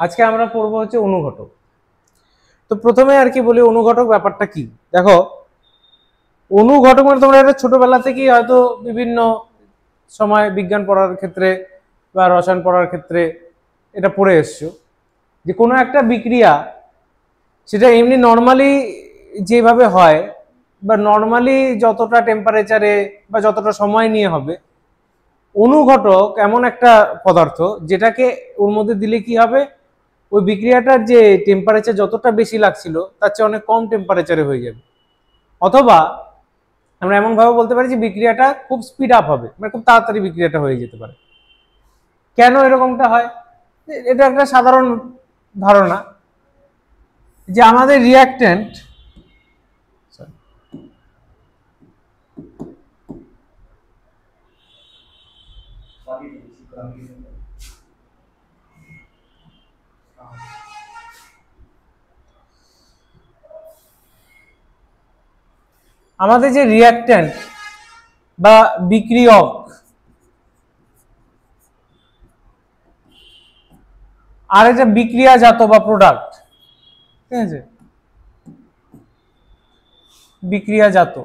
আজকে আমরা পড়বো হচ্ছে অনুঘটক। তো প্রথমে আর কি বলি অনুঘটক ব্যাপারটা কি। দেখো অনুঘটক মানে তোমরা এটা ছোটবেলা থেকেই হয়তো বিভিন্ন সময় বিজ্ঞান পড়ার ক্ষেত্রে বা রসায়ন পড়ার ক্ষেত্রে এটা পড়ে এসছো, যে কোনো একটা বিক্রিয়া সেটা এমনি নর্মালি যেভাবে হয় বা নর্মালি যতটা টেম্পারেচারে বা যতটা সময় নিয়ে হবে, অনুঘটক এমন একটা পদার্থ যেটাকে ওর মধ্যে দিলে কি হবে, ওই বিক্রিয়াটার যে টেম্পারেচার যতটা বেশি লাগছিল তার চেয়ে অনেক কম টেম্পারেচারে হয়ে যাবে, অথবা আমরা এমন ভাবে বলতে পারি যে বিক্রিয়াটা খুব স্পিড আপ হবে, মানে খুব তাড়াতাড়ি বিক্রিয়াটা হয়ে যেতে পারে। কেন এরকমটা হয়? এটা একটা সাধারণ ধারণা যে আমাদের রিঅ্যাক্ট্যান্ট আমাদের যে রিঅ্যাক্ট্যান্ট বা বিক্রিয়ক আর এটা বিক্রিয়াজাত বা প্রোডাক্ট, ঠিক আছে, বিক্রিয়াজাত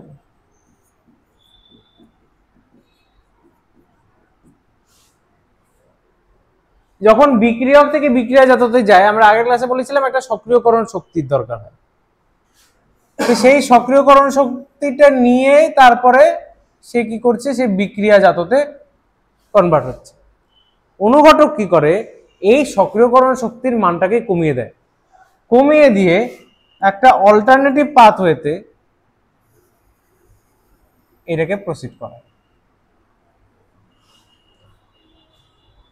যখন বিক্রিয়ক থেকে বিক্রিয়াজাততে যায়, আমরা আগের ক্লাসে বলেছিলাম একটা সক্রিয়করণ শক্তির দরকার হয়। তো সেই সক্রিয়করণ শক্তিটা নিয়ে তারপরে সে কি করছে, সে বিক্রিয়াজাততে কনভার্ট হচ্ছে। অনুঘটক কি করে, এই সক্রিয়করণ শক্তির মানটাকে কমিয়ে দেয়, কমিয়ে দিয়ে একটা অল্টারনেটিভ পাথওয়েতে এটাকে প্রসিড করা।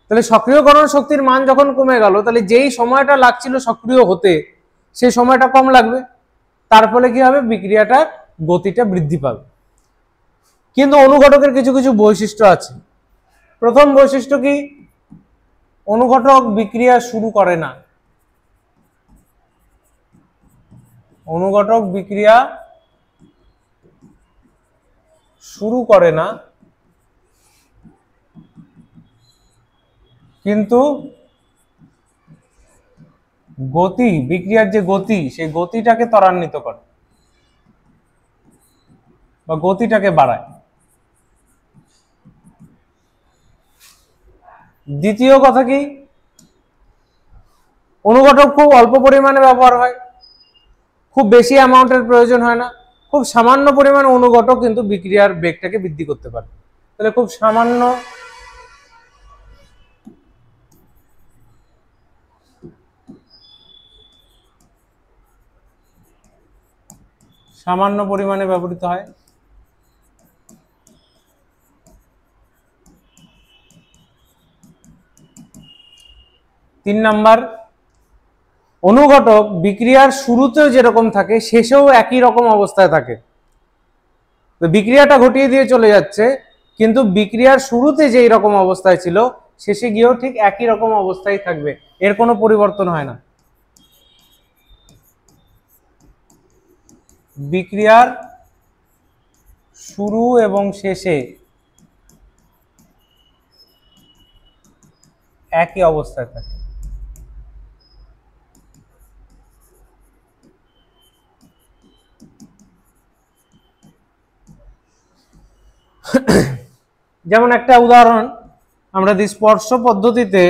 তাহলে সক্রিয়করণ শক্তির মান যখন কমে গেল, তাহলে যেই সময়টা লাগছিল সক্রিয় হতে সেই সময়টা কম লাগবে, তার ফলে কি হবে, বিক্রিয়াটার গতিটা বৃদ্ধি পাবে। কিন্তু অনুঘটকের কিছু কিছু বৈশিষ্ট্য আছে। প্রথম বৈশিষ্ট্য কি, অনুঘটক বিক্রিয়া শুরু করে না। অনুঘটক বিক্রিয়া শুরু করে না, কিন্তু গতি, বিক্রিয়ার যে গতি, সেই গতিটাকে ত্বরান্বিত করে বা গতিটাকে বাড়ায়। দ্বিতীয় কথা কি, অনুঘটক খুব অল্প পরিমাণে ব্যবহার হয়, খুব বেশি অ্যামাউন্টের প্রয়োজন হয় না, খুব সামান্য পরিমাণ অনুঘটক কিন্তু বিক্রিয়ার বেগটাকে বৃদ্ধি করতে পারে। তাহলে খুব সামান্য পরিমাণে ব্যবহৃত হয়। তিন নাম্বার, অনুঘটক বিক্রিয়ার শুরুতেও যেরকম থাকে শেষেও একই রকম অবস্থায় থাকে। তো বিক্রিয়াটা ঘটিয়ে দিয়ে চলে যাচ্ছে, কিন্তু বিক্রিয়ার শুরুতে যেই রকম অবস্থায় ছিল শেষে গিয়েও ঠিক একই রকম অবস্থায় থাকবে, এর কোনো পরিবর্তন হয় না। বিক্রিয়ার শুরু এবং শেষে একই অবস্থায় থাকে। যেমন একটা উদাহরণ আমরা দিই, স্পর্শ পদ্ধতিতে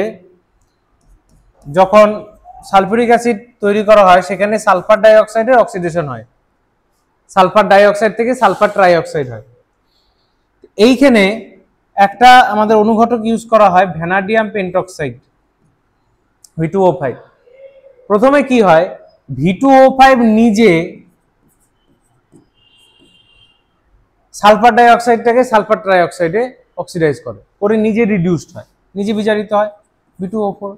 যখন সালফিউরিক অ্যাসিড তৈরি করা হয় সেখানে সালফার ডাইঅক্সাইডের অক্সিডেশন হয়, সালফার ডাইঅক্সাইড থেকে সালফার ট্রাইঅক্সাইড হয়। এইখানে একটা আমাদের অনুঘটক ইউজ করা হয় ভ্যানাডিয়াম পেন্টক্সাইড, V2O5। প্রথমে কি হয়, V2O5 নিজে সালফার ডাইঅক্সাইডটাকে সালফার ট্রাইঅক্সাইডে অক্সিডাইজ করে নিজে রিডিউসড হয়, নিজে বিজারিত হয় V2O4।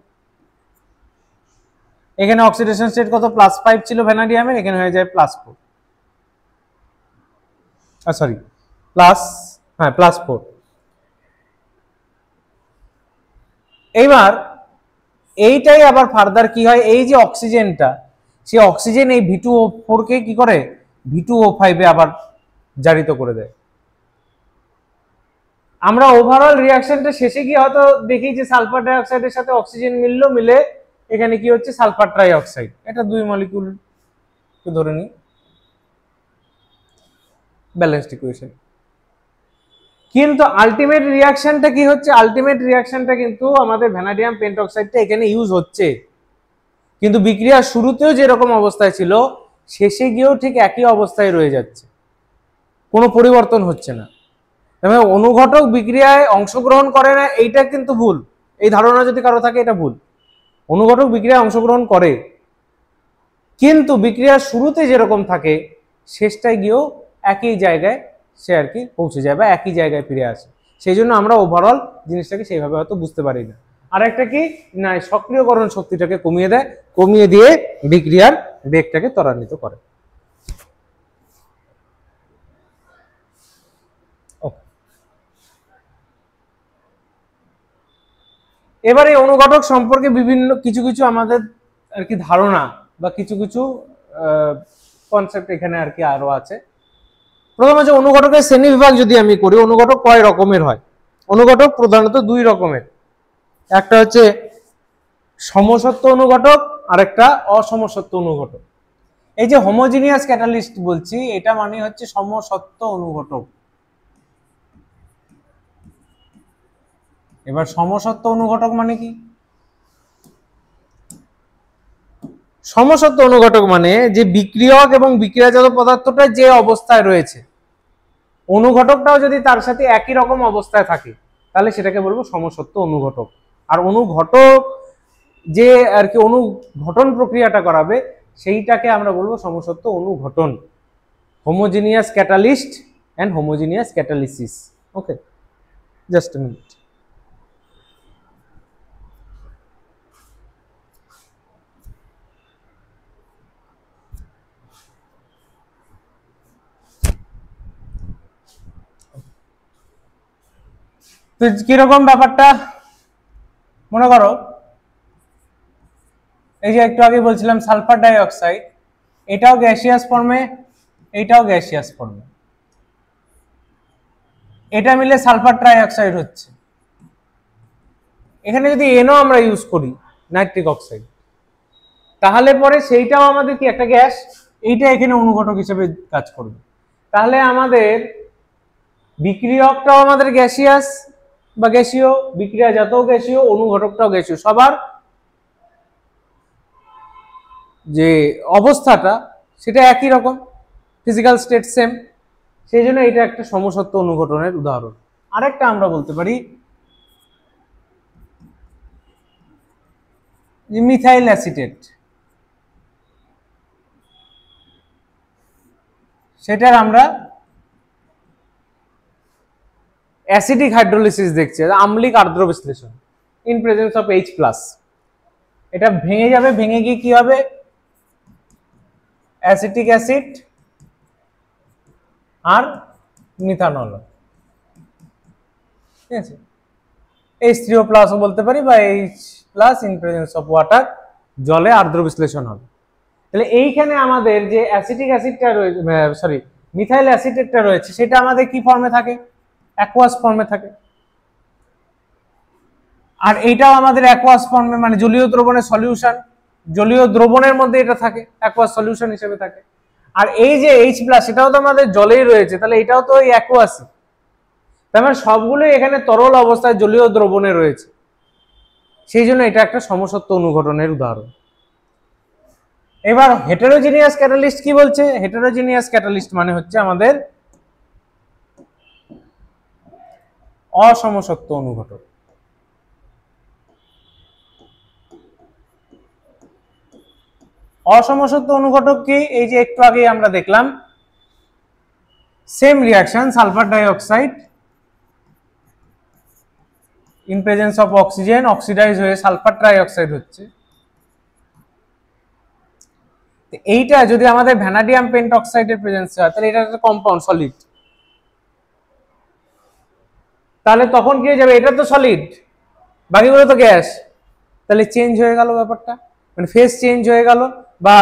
এখানে অক্সিডেশন স্টেট কত, +5 ছিল ভ্যানাডিয়ামের, এখানে হয়ে যায় +4, সরি +4। এইবার এইটাই আবার ফার্দার কি হয়, এই যে অক্সিজেনটা, সেই অক্সিজেন এই V2O4 কে কি করে, V2O5 এ আবার জারিত করে দেয়। আমরা ওভারঅল রিঅ্যাকশনটা শেষে গিয়ে হয়তো দেখি যে সালফার ডাইঅক্সাইডের সাথে অক্সিজেন মিলে এখানে কি হচ্ছে সালফার ট্রাই অক্সাইড, এটা 2 মলিকিউল ধরে নিই, ব্যালেন্সড ইকুয়েশন। কিন্তু আলটিমেট রিয়াকশনটা কি হচ্ছে, আলটিমেট রিয়াকশনটা কিন্তু আমাদের ভ্যানাডিয়াম পেন্টঅক্সাইডটা এখানে ইউজ হচ্ছে, কিন্তু বিক্রিয়ার শুরুতেও যেরকম অবস্থায় ছিল শেষে গিয়েও ঠিক একই অবস্থায় রয়ে যাচ্ছে, কোনো পরিবর্তন হচ্ছে না। তবে অনুঘটক বিক্রিয়ায় অংশগ্রহণ করে না এইটা কিন্তু ভুল, এই ধারণা যদি কারো থাকে এটা ভুল। অনুঘটক বিক্রিয়ায় অংশগ্রহণ করে, কিন্তু বিক্রিয়ার শুরুতে যেরকম থাকে শেষটায় গিয়েও একই জায়গায় সে আর কি পৌঁছে যায় বা একই জায়গায় ফিরে আসে। সেই জন্য আমরা ওভারঅল জিনিসটাকে সেইভাবে হয়তো বুঝতে পারি না। আর একটা কি না, সক্রিয়করণ শক্তিটাকে কমিয়ে দেয়, কমিয়ে দিয়ে বিক্রিয়ার বেগটাকে ত্বরান্বিত করে। এবারে অনুঘটক সম্পর্কে বিভিন্ন কিছু কিছু আমাদের আর কি ধারণা বা কিছু কিছু কনসেপ্ট এখানে আর কি আরো আছে। প্রথম হচ্ছে অনুঘটকের শ্রেণী বিভাগ যদি আমি করি, অনুঘটক কয় রকমের হয়? অনুঘটক প্রধানত 2 রকমের, একটা হচ্ছে সমসত্ব অনুঘটক আর একটা অসমসত্ব অনুঘটক। এই যে হোমোজিনিয়াস ক্যাটালিস্ট বলছি এটা মানে হচ্ছে সমসত্ব অনুঘটক। এবার সমসত্ব অনুঘটক মানে কি? সমসত্ব অনুঘটক মানে যে বিক্রিয়ক এবং বিক্রিয়াজাত পদার্থটা যে অবস্থায় রয়েছে অনুঘটকটাও যদি তার সাথে একই রকম অবস্থায় থাকে তাহলে সেটাকে বলবো সমসত্ব অনুঘটক। আর অনুঘটক যে আর কি অনুঘটন প্রক্রিয়াটা করাবে সেইটাকে আমরা বলবো সমসত্ব অনুঘটন, homogeneous catalyst and homogeneous catalysis. Okay, just a minute. তো কিরকম ব্যাপারটা মনে করো, এই যে একটু আগে বলছিলাম সালফার ডাই অক্সাইড, এটাও গ্যাসিয়াস ফর্মে, এটাও গ্যাসিয়াস ফর্মে, এটা মিলে সালফার ট্রাই অক্সাইড হচ্ছে। এখানে যদি এনও আমরা ইউজ করি নাইট্রিক অক্সাইড, তাহলে পরে সেইটাও আমাদের কি একটা গ্যাস, এইটা এখানে অনুঘটক হিসেবে কাজ করবে। তাহলে আমাদের বিক্রিয়কটাও আমাদের গ্যাসিয়াস বা গ্যাসীয়, বিক্রিয়াজাতও গ্যাসীয়, অনুঘটকটাও গ্যাসীয়, সবার যে অবস্থাটা সেটা একই রকম, ফিজিক্যাল স্টেট সেম। সেই জন্য এটা একটা সমসত্ব অনুঘটনের উদাহরণ। আরেকটা আমরা বলতে পারি যে মিথাইল অ্যাসিটেট, সেটার আমরা অ্যাসিডিক হাইড্রোলিসিস দেখছি, আম্লিক আর্দ্র বিশ্লেষণ ইন প্রেজেন্স অফ H+। এটা ভেঙে যাবে, ভেঙে গিয়ে কি হবে, অ্যাসিটিক অ্যাসিড আর মিথানল, ঠিক আছে। H3O+ বলতে পারি বা H+ in presence of water, জলে আর্দ্র বিশ্লেষণ হবে। তাহলে এইখানে আমাদের যে অ্যাসিটিক অ্যাসিডটা রয়েছে, সরি মিথাইল অ্যাসিটেটটা রয়েছে, সেটা আমাদের কি ফর্মে থাকে, অ্যাকুয়াস ফর্মে থাকে। আর এইটাও আমাদের অ্যাকুয়াস ফর্মে, মানে জলীয় দ্রবণের সলিউশন, জলীয় দ্রবণের মধ্যে এটা থাকে, অ্যাকুয়াস সলিউশন হিসেবে থাকে। আর এই যে H+ সেটাও তো আমাদের জলেই রয়েছে, তাহলে এটাও তো এই অ্যাকুয়াসই। তার মানে সবগুলোই এখানে তরল অবস্থায় জলীয় দ্রবণে রয়েছে, সেই জন্য এটা একটা সমসত্ব অনুঘটনের উদাহরণ। এবার হেটেরোজিনিয়াস ক্যাটালিস্ট কি বলছে? হেটেরোজিনিয়াস ক্যাটালিস্ট মানে হচ্ছে আমাদের অসমসত্ব অনুঘটক। অসমসত্ব অনুঘটক কি? এই যে একটু আগে আমরা দেখলাম same reaction, sulphur dioxide in presence of oxygen oxidise হয়ে সালফার ট্রাই অক্সাইড হচ্ছে। এইটা যদি আমাদের ভ্যানাডিয়াম পেন্টঅক্সাইডের প্রেজেন্সে হয় তাহলে এটা একটা কম্পাউন্ড সলিড, তাহলে তখন কি হয়ে যাবে, এটা তো সলিড বাকিগুলো তো গ্যাস, তাহলে চেঞ্জ হয়ে গেল ব্যাপারটা, মানে ফেজ চেঞ্জ হয়ে গেল, বা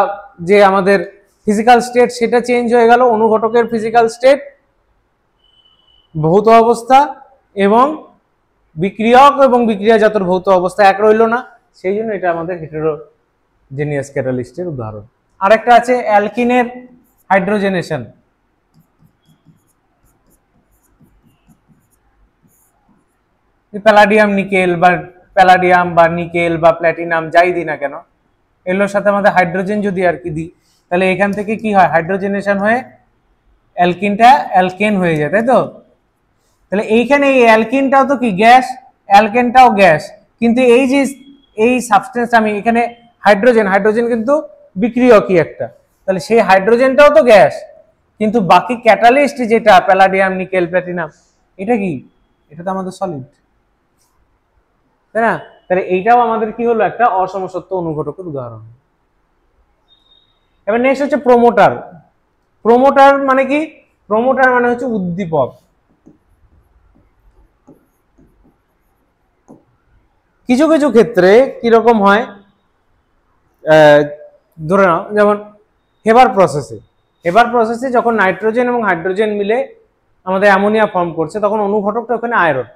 যে আমাদের ফিজিক্যাল স্টেট সেটা চেঞ্জ হয়ে গেল। অনুঘটকের ফিজিক্যাল স্টেট, ভৌত অবস্থা এবং বিক্রিয়ক এবং বিক্রিয়াজাতর ভৌত অবস্থা এক রইল না, সেই জন্য এটা আমাদের হেটেরোজেনিয়াস ক্যাটালিস্টের উদাহরণ। আরেকটা আছে অ্যালকিনের হাইড্রোজেনেশন। প্যালাডিয়াম নিকেল বা প্যালাডিয়াম বা নিকেল বা প্ল্যাটিনাম যাই দিই না কেন, এগুলোর সাথে আমাদের হাইড্রোজেন যদি আর কি দিই, তাহলে এখান থেকে কি হয়, হাইড্রোজেনেশন হয়ে অ্যালকিনটা অ্যালকেন হয়ে যায়, তাই তো? তাহলে এইখানে এই অ্যালকিনটাও তো কি গ্যাস, অ্যালকেনটাও গ্যাস, কিন্তু এই যে এই সাবস্টেন্স আমি এখানে হাইড্রোজেন কিন্তু বিক্রিয়কই একটা, তাহলে সেই হাইড্রোজেনটাও তো গ্যাস, কিন্তু বাকি ক্যাটালিস্ট যেটা প্যালাডিয়াম নিকেল প্ল্যাটিনাম এটা কি, এটা তো আমাদের সলিড, তাই না? তাহলে এইটাও আমাদের কি হলো, একটা অসমসত্ব অনুঘটকের উদাহরণ। এবার নেক্সট হচ্ছে প্রোমোটার। প্রোমোটার মানে কি? প্রোমোটার মানে হচ্ছে উদ্দীপক। কিছু কিছু ক্ষেত্রে কিরকম হয়, ধরে নাও যেমন হেবার প্রসেসে যখন নাইট্রোজেন এবং হাইড্রোজেন মিলে আমাদের অ্যামোনিয়া ফর্ম করছে, তখন অনুঘটকটা ওখানে আয়রন।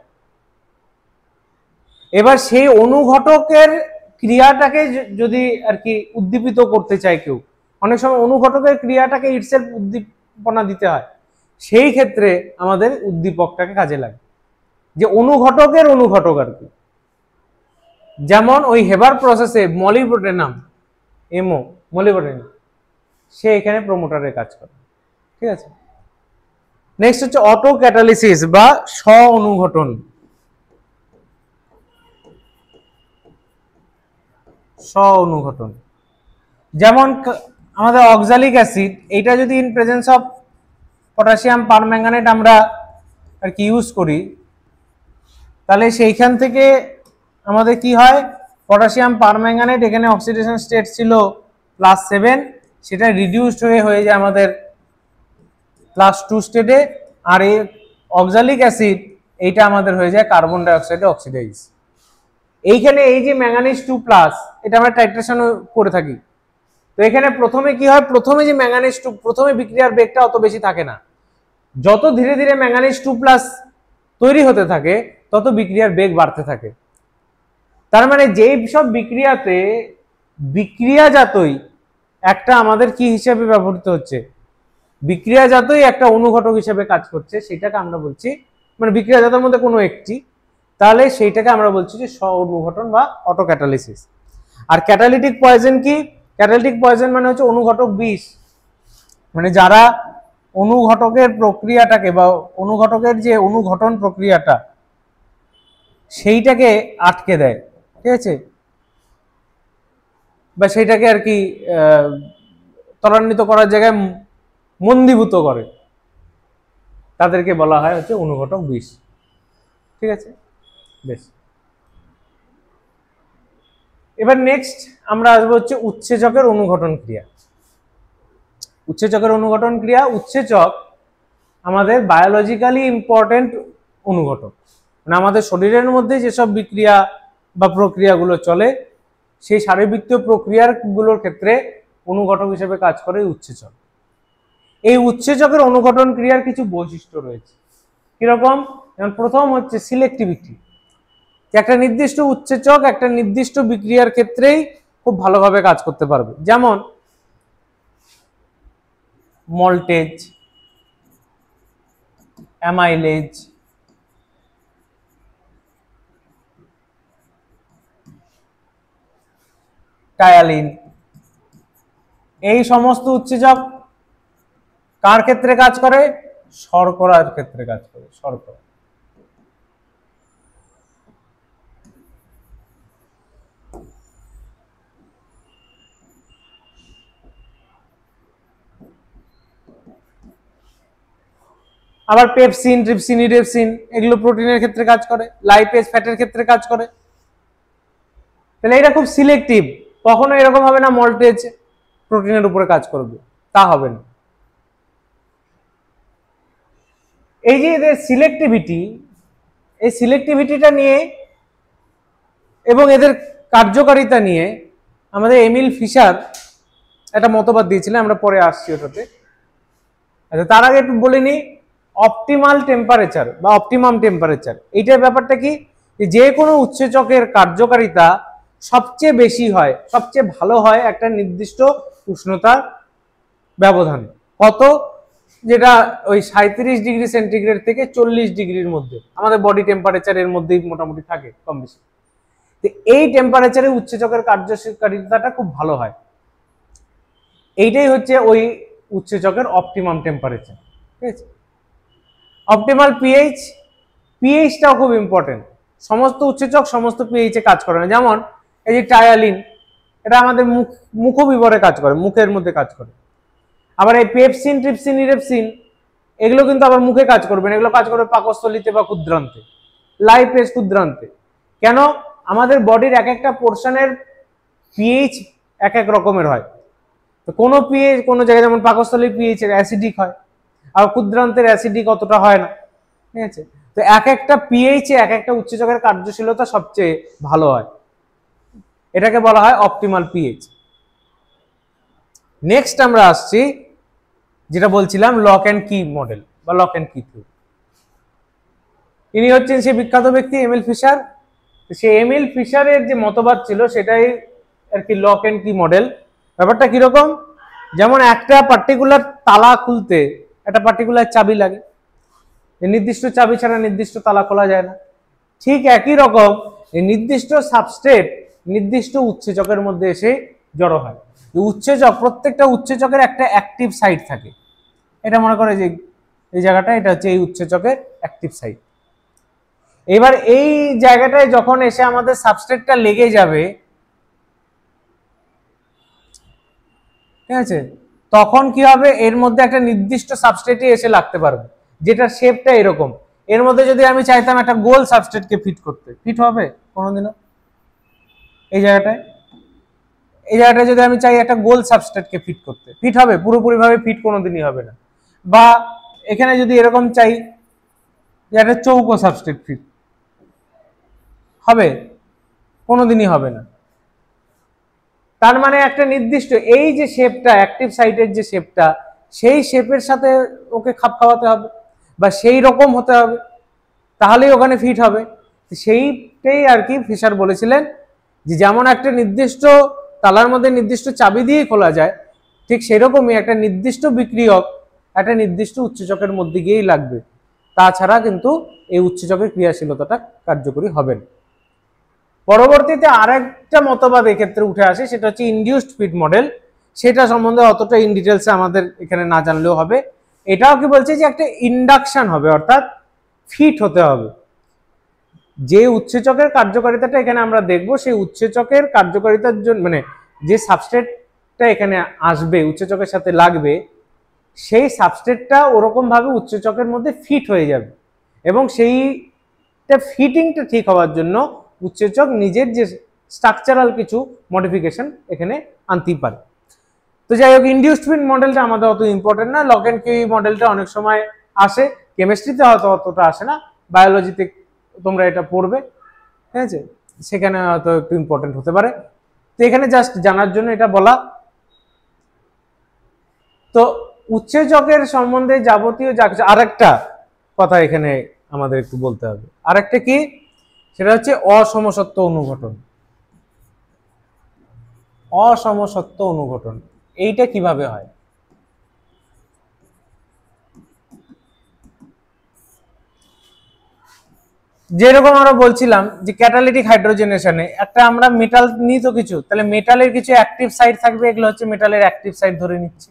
এবার সেই অনুঘটকের ক্রিয়াটাকে যদি আর কি উদ্দীপিত করতে চায় কেউ, অনেক সময় অনুঘটকের ক্রিয়াটাকে ইটসেলফ উদ্দীপনা দিতে হয়, সেই ক্ষেত্রে আমাদের উদ্দীপকটাকে কাজে লাগে, যে অনুঘটকের অনুঘটক আর কি। যেমন ওই হেবার প্রসেসে মলিবডেনাম মলিবডেনাম, সে এখানে প্রোমোটারের কাজ করে, ঠিক আছে? নেক্সট হচ্ছে অটো ক্যাটালিসিস বা স্ব অনুঘটন। যেমন আমাদের অক্সালিক অ্যাসিড, এইটা যদি in presence of potassium permanganate আমরা আর কি ইউজ করি, তাহলে সেইখান থেকে আমাদের কি হয়, পটাশিয়াম পারম্যাঙ্গানেট এখানে অক্সিডেশন স্টেট ছিল +7, সেটা রিডিউসড হয়ে যায় আমাদের +2 স্টেটে, আর এই অক্সালিক অ্যাসিড এইটা আমাদের হয়ে যায় কার্বন ডাই অক্সাইডে অক্সিডাইজ। এইখানে এই যে ম্যাঙ্গানিজ 2+, এটা আমরা টাইট্রেশন করে থাকি, তো এখানে প্রথমে কি হয়, প্রথমে যে ম্যাঙ্গানিজ 2, প্রথমে বিক্রিয়ার বেগটা অত বেশি থাকে না, যত ধীরে ধীরে ম্যাঙ্গানিজ 2+ তৈরি হতে থাকে তত বিক্রিয়ার বেগ বাড়তে থাকে। তার মানে যেই সব বিক্রিয়াতে বিক্রিয়াজাতই একটা আমাদের কি হিসেবে ব্যবহৃত হচ্ছে, বিক্রিয়াজাতই একটা অনুঘটক হিসেবে কাজ করছে, সেটাকে আমরা বলছি, মানে বিক্রিয়াজাতের মধ্যে কোনো একটি, তাহলে সেইটাকে আমরা বলছি যে স্ব অনুঘটন বা অটো ক্যাটালিসিস। আর ক্যাটালিটিক পয়জন কি? ক্যাটালিটিক পয়জন মানে হচ্ছে অনুঘটক বিষ, মানে যারা অনুঘটকের প্রক্রিয়াটাকে বা অনুঘটকের যে অনুঘটন প্রক্রিয়াটা সেইটাকে আটকে দেয়, ঠিক আছে, বা সেইটাকে আর কি ত্বরান্বিত করার জায়গায় মন্দীভূত করে, তাদেরকে বলা হয় হচ্ছে অনুঘটক বিষ, ঠিক আছে? বেশ, এবার নেক্সট আমরা আসবো হচ্ছে উৎসেচকের অনুঘটন ক্রিয়া। উৎসেচক আমাদের বায়োলজিক্যালি ইম্পর্টেন্ট অনুঘটক, মানে আমাদের শরীরের মধ্যে যেসব বিক্রিয়া বা প্রক্রিয়াগুলো চলে, সেই শারীরবৃত্তীয় প্রক্রিয়াগুলোর ক্ষেত্রে অনুঘটক হিসেবে কাজ করে উৎসেচক। এই উৎসেচকের অনুঘটন ক্রিয়ার কিছু বৈশিষ্ট্য রয়েছে, কিরকম? যেমন প্রথম হচ্ছে সিলেক্টিভিটি, একটা নির্দিষ্ট উৎসেচক একটা নির্দিষ্ট বিক্রিয়ার ক্ষেত্রেই খুব ভালোভাবে কাজ করতে পারবে। যেমন মল্টেজ, অ্যামাইলেজ, টায়ালিন, এই সমস্ত উৎসেচক কার ক্ষেত্রে কাজ করে? শর্করার ক্ষেত্রে কাজ করে, শর্করা। আবার পেপসিন, ট্রিপসিন, ইরেপসিন এগুলো প্রোটিনের ক্ষেত্রে কাজ করে, লাইপেজ ফ্যাটের ক্ষেত্রে কাজ করে। তাহলে এটা খুব সিলেক্টিভ, কখনো এরকম হবে না মল্টেজ প্রোটিনের উপরে কাজ করবে, তা হবে না। এই যে এদের সিলেক্টিভিটি, এই সিলেক্টিভিটিটা নিয়ে এবং এদের কার্যকারিতা নিয়ে আমাদের এমিল ফিশার একটা মতবাদ দিয়েছিলেন, আমরা পরে আসছি ওটাতে। আচ্ছা, তার আগে একটু বলে নিই অপটিমাল টেম্পারেচার বা অপটিমাম টেম্পারেচার, এইটার ব্যাপারটা কি, যে কোনো উৎসেচকের কার্যকারিতা সবচেয়ে বেশি হয়, সবচেয়ে ভালো হয় একটা নির্দিষ্ট উষ্ণতার ব্যবধান। কত? যেটা ওই 37°C থেকে 40°এর মধ্যে আমাদের বডি টেম্পারেচারের মধ্যেই মোটামুটি থাকে কম বেশি। তো এই টেম্পারেচারে উৎসেচকের কার্যকারিতাটা খুব ভালো হয়। এইটাই হচ্ছে ওই উৎসেচকের অপটিমাম টেম্পারেচার। ঠিক আছে, অপটিমাল পিএইচ, পিএইচটাও খুব ইম্পর্টেন্ট। সমস্ত উৎসেচক সমস্ত পিএইচে কাজ করে না। যেমন এই যে টায়ালিন, এটা আমাদের মুখবিবরে কাজ করে, মুখের মধ্যে কাজ করে। আবার এই পেপসিন, ট্রিপসিন, ইরেপসিন এগুলো কিন্তু আবার মুখে কাজ করবে না, এগুলো কাজ করবে পাকস্থলীতে বা ক্ষুদ্রান্তে, লাইপেজ ক্ষুদ্রান্তে। কেন? আমাদের বডির এক একটা পোর্শনের পিএইচ এক এক রকমের হয়। তো কোনো পিএইচ কোনো জায়গায়, যেমন পাকস্থলীর পিএইচ অ্যাসিডিক হয়, আর ক্ষুদ্রান্তের অ্যাসিডিক অতটা হয় না। ঠিক আছে, তো এক একটা পিএইচে এক একটা উৎসেচকের কার্যশীলতা সবচেয়ে ভালো হয়, এটাকে বলা হয় অপটিমাল পিএইচ। নেক্সট আমরা আসছি যেটা বলছিলাম লক অ্যান্ড কি মডেল বা লক অ্যান্ড কি থিওরি। ইনি হচ্ছেন সেই বিখ্যাত ব্যক্তি এমিল ফিশার। সে এমিল ফিশারের যে মতবাদ ছিল সেটাই আর কি লক অ্যান্ড কি মডেল। ব্যাপারটা কিরকম? যেমন একটা পার্টিকুলার তালা খুলতে একটা পার্টিকুলার চাবি লাগে, নির্দিষ্ট চাবি ছাড়া নির্দিষ্ট তালা খোলা যায় না। ঠিক একই রকম এই নির্দিষ্ট সাবস্ট্রেট নির্দিষ্ট উৎসেচকের মধ্যে এসে জড়ো হয়। উৎসেচক, প্রত্যেকটা উৎসেচকের একটা অ্যাক্টিভ সাইট থাকে। এটা মনে করে যে এই জায়গাটা, এটা হচ্ছে এই উৎসেচকের অ্যাক্টিভ সাইট। এবার এই জায়গাটায় যখন এসে আমাদের সাবস্ট্রেটটা লেগে যাবে, ঠিক আছে, তখন কি হবে? এর মধ্যে একটা নির্দিষ্ট সাবস্ট্রেটে এসে লাগতে পারবে, যেটা শেপটা এরকম। এর মধ্যে যদি আমি চাইতাম একটা গোল সাবস্ট্রেটকে ফিট করতে, ফিট হবে কোনোদিনও? এই জায়গাটায় যদি আমি চাই একটা গোল সাবস্ট্রেটকে ফিট করতে, ফিট হবে? পুরোপুরিভাবে ফিট কোনোদিনই হবে না। বা এখানে যদি এরকম চাই যে একটা চৌকো সাবস্ট্রেট ফিট হবে, কোনোদিনই হবে না। তার মানে একটা নির্দিষ্ট এই যে শেপটা, অ্যাক্টিভ সাইটের যে শেপটা, সেই শেপের সাথে ওকে খাপ খাওয়াতে হবে বা সেই রকম হতে হবে, তাহলেই ওখানে ফিট হবে। সেইটাই আর কি ফিশার বলেছিলেন যে যেমন একটা নির্দিষ্ট তালার মধ্যে নির্দিষ্ট চাবি দিয়ে খোলা যায়, ঠিক সেরকমই একটা নির্দিষ্ট বিক্রিয়ক একটা নির্দিষ্ট উৎসেচকের মধ্যে গিয়েই লাগবে, তাছাড়া কিন্তু এই উৎসেচকের ক্রিয়াশীলতাটা কার্যকরী হবে না। পরবর্তীতে আরেকটা মতবাদ এক্ষেত্রে উঠে আসে, সেটা হচ্ছে ইনডিউসড ফিট মডেল। সেটা সম্বন্ধে অতটা ইন ডিটেলসে আমাদের এখানে না জানলেও হবে। এটাও কি বলছে যে একটা ইন্ডাকশন হবে, অর্থাৎ ফিট হতে হবে। যে উৎসেচকের কার্যকারিতাটা এখানে আমরা দেখব, সেই উৎসেচকের কার্যকারিতার জন্য মানে যে সাবস্ট্রেটটা এখানে আসবে উৎসেচকের সাথে লাগবে, সেই সাবস্ট্রেটটা ওরকম ভাবে উৎসেচকের মধ্যে ফিট হয়ে যাবে, এবং সেইটা ফিটিংটা ঠিক হওয়ার জন্য উৎসেচক নিজের যে স্ট্রাকচারাল কিছু মডিফিকেশন এখানে আনতেই পারে। তো যাই হোক, ইনডিউসড ফিট মডেলটা আমাদের অত ইম্পর্টেন্ট না। লক অ্যান্ড কি মডেলটা অনেক সময় আসে, কেমিস্ট্রিতে হয়তো অতটা আসে না, বায়োলজিতে তোমরা এটা পড়বে, ঠিক আছে, সেখানে হয়তো একটু ইম্পর্টেন্ট হতে পারে। তো এখানে জাস্ট জানার জন্য এটা বলা। তো উৎসেচকের সম্বন্ধে যাবতীয় যা কিছু, আরেকটা কথা এখানে আমাদের একটু বলতে হবে। আরেকটা কি? সেটা হচ্ছে অসমসত্ব অনুঘটন। অসমসত্ব অনুঘটন এইটা কিভাবে হয়? যেরকম আমরা বলছিলাম যে ক্যাটালিটিক হাইড্রোজেনেশনে একটা আমরা মেটাল নিই তো কিছু, তাহলে মেটালের কিছু অ্যাক্টিভ সাইট থাকবে, এগুলো হচ্ছে মেটালের অ্যাক্টিভ সাইট ধরে নিচ্ছি।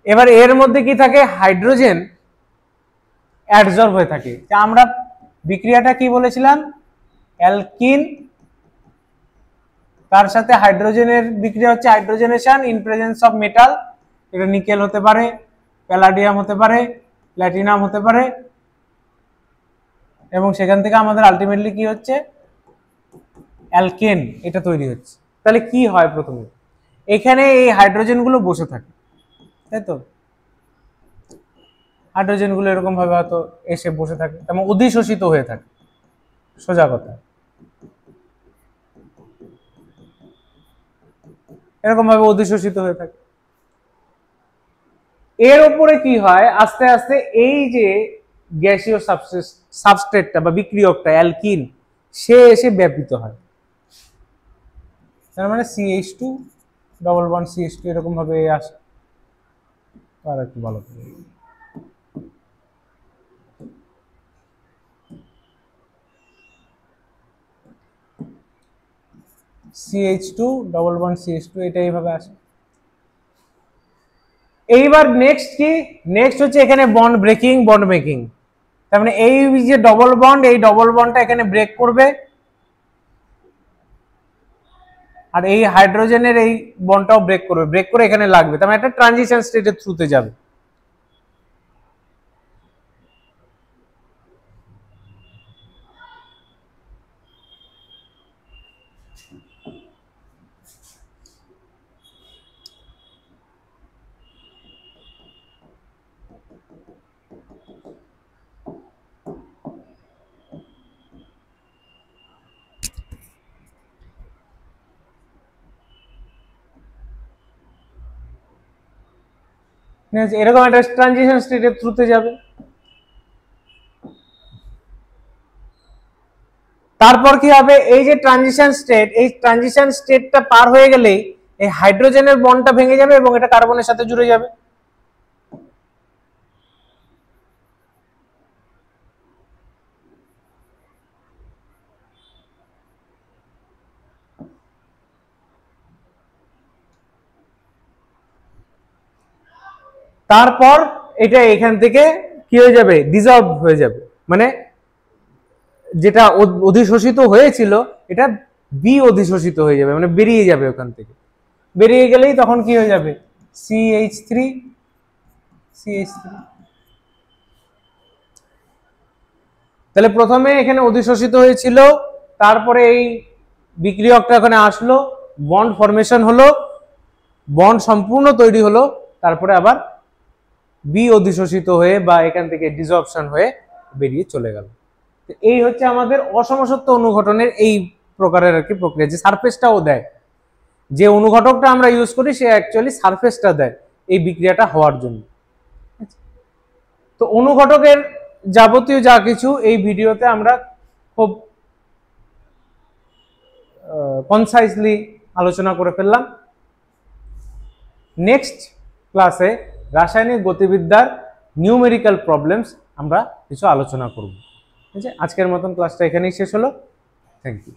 এবার এর মধ্যে কি থাকে? হাইড্রোজেন অ্যাডজর্ব হয়ে থাকে। আমরা বিক্রিয়াটা কি বলেছিলাম? অ্যালকিন, তার সাথে হাইড্রোজেনের বিক্রিয়া হচ্ছে hydrogenation in presence of metal. এটা নিকেল হতে পারে, প্যালাডিয়াম হতে পারে, প্ল্যাটিনাম হতে পারে, এবং সেখান থেকে আমাদের আলটিমেটলি কি হচ্ছে? অ্যালকেন এটা তৈরি হচ্ছে। তাহলে কি হয়? প্রথমে এখানে এই হাইড্রোজেনগুলো বসে থাকে, তাই তো? হাইড্রোজেনগুলো এরকম ভাবে হয়তো এসে বসে থাকে এবং অধিশোষিত হয়ে থাকে, সোজা কথা এরকম ভাবে অধিশোষিত হয়ে থাকে। এর উপরে কি হয়? আস্তে আস্তে এই যে গ্যাসীয় সাবস্ট্রেটটা বা বিক্রিয়কটা অ্যালকিন সে এসে ব্যাপিত হয়। তার মানে CH2 ডবল বন্ড CH2 এরকম ভাবে আসে। আর একটু ভালো করে CH2 ডবল বন্ড CH2 এটা এইভাবে আসে। এইবার নেক্সট কি, নেক্সট হচ্ছে এখানে বন্ড ব্রেকিং বন্ড মেকিং। তার মানে এই যে ডবল বন্ড, এই ডবল বন্ডটা এখানে ব্রেক করবে আর এই হাইড্রোজেনের এই বন্ডটাও ব্রেক করবে, ব্রেক করে এখানে লাগবে, তার মানে একটা ট্রানজিশন স্টেটের থ্রুতে যাবে। এরকম একটা ট্রানজিশন স্টেটের থ্রুতে যাবে। তারপর কি হবে, এই যে ট্রানজিশন স্টেট, এই ট্রানজিশন স্টেটটা পার হয়ে গেলেই এই হাইড্রোজেনের বন্ডটা ভেঙে যাবে এবং এটা কার্বনের সাথে জুড়ে যাবে। তারপর এটা এখান থেকে কি হয়ে যাবে, ডিসলভ হয়ে যাবে, মানে যেটা অধিশোষিত হয়েছিল এটা বি অধিশোষিত হয়ে যাবে, মানে বেরিয়ে যাবে ওখান থেকে। বেরিয়ে গেলেই তখন কি হয়ে যাবে, CH3 CH3। তাহলে প্রথমে এখানে অধিশোষিত হয়েছিল, তারপরে এই বিক্রিয়কটা এখানে আসলো, বন্ড ফরমেশন হলো, বন্ড সম্পূর্ণ তৈরি হলো, তারপরে আবার বি অধিশোষিত হয়ে বা এখান থেকে ডিসঅপশন হয়ে বেরিয়ে চলে গেল। এই হচ্ছে আমাদের অসমসত্ব অনুঘটনের এই প্রকারের আর কি প্রক্রিয়া, যে সারফেসটাও দেয়, যে অনুঘটকটা আমরা ইউজ করি সে অ্যাকচুয়ালি সারফেসটা দেয় এই বিক্রিয়াটা হওয়ার জন্য। তো অনুঘটকের যাবতীয় যা কিছু এই ভিডিওতে আমরা খুব কনসাইজলি আলোচনা করে ফেললাম। নেক্সট ক্লাসে রাসায়নিক গতিবিদ্যার নিউমেরিক্যাল প্রবলেমস আমরা কিছু আলোচনা করব। ঠিক আছে, আজকের মতন ক্লাসটা এখানেই শেষ হলো। Thank you.